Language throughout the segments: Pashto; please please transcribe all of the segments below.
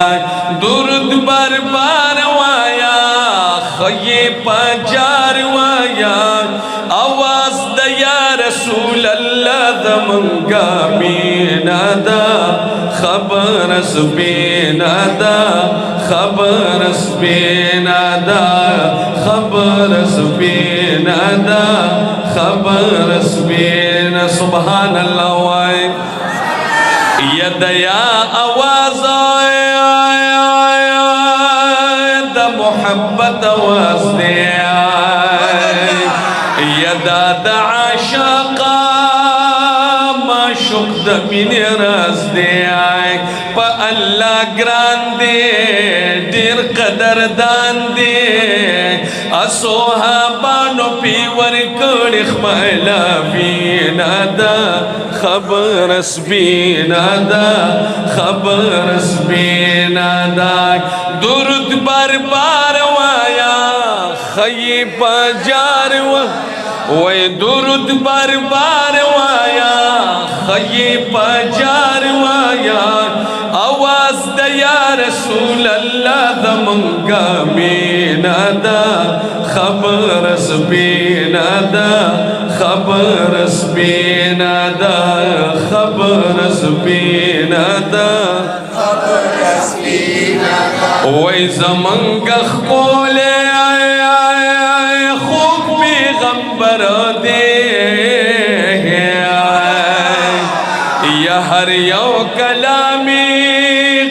درود بار بار وایا خی پجار وایا آواز د یا رسول الله د منګا مینا دا خبر سپینا دا خبر سپینا دا خبر سپینا دا خبر سپینا سبحان الله وای یدیا آواز محبت آواز دے یدا دا عاشقا معشوق دا مین راز دے پا اللہ گران دے دیر قدر دان دے اصحابانو پی ورکڑ اخمالا بینا دا خبر اسبینا دا خبر اسبینا دا درود بار بار وایا خی پجار وی درود بار بار وایا خی پجار وایا آواز دا یا رسول اللہ دا منگا مینا دا خبر اسبینا دا خبر اسبینا دا خبر اسبینا دا وی زمنگ خولے خوب پیغمبر دے یا ہر یو کلامی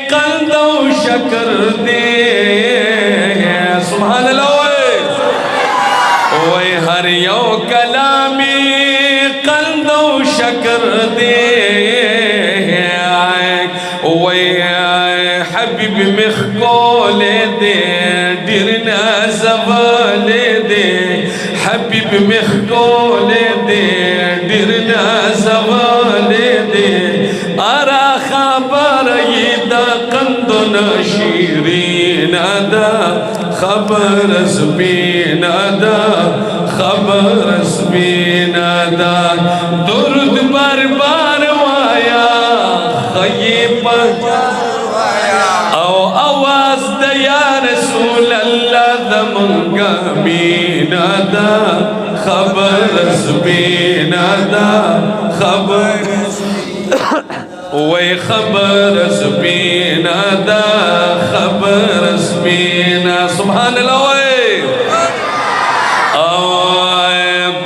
قلد و شکر دے سبحان اللہ وی ہر یو کلامی قلد و شکر دے وی حبیب مخکول دے ڈرنا زوال دے حبیب مخکول دے ڈرنا زوال دے ارا خبر دا قندنا شیرین دا خبر اسبین دا خبر اسبین دا درود بار بار وایا خیب او آواز دا یا رسول اللہ دا منگا مینا دا خبر اسبینا دا خبر وی خبر اسبینا دا خبر اسبینا سبحان اللہ وی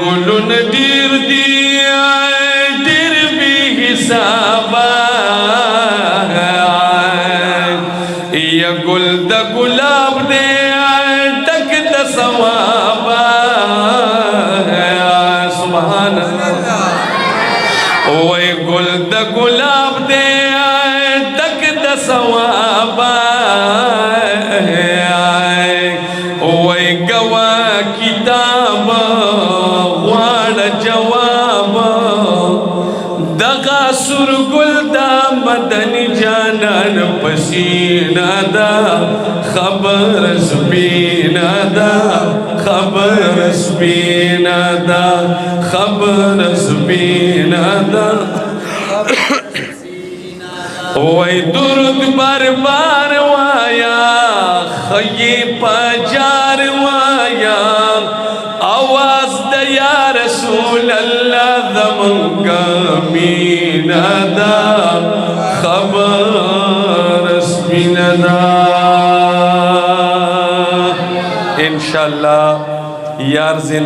گلون دیر دی دیر بی حسابا یا گل دا گلاب دے ٹک دا ثوابا سبحان اللہ وی گل دا گلاب دے ٹک دا ثوابا وی گوا کتاب غوار جواب دغا سر گل دا مدنی جانان پسینا دا خبر اسبینا دا خبر اسبینا دا خبر اسبینا دا وی درود بار بار وایا خی پجار وایا آواز دا یا رسول اللہ دا منگا مینا دا خبر اسبینا دا انشاءاللہ یار زندگی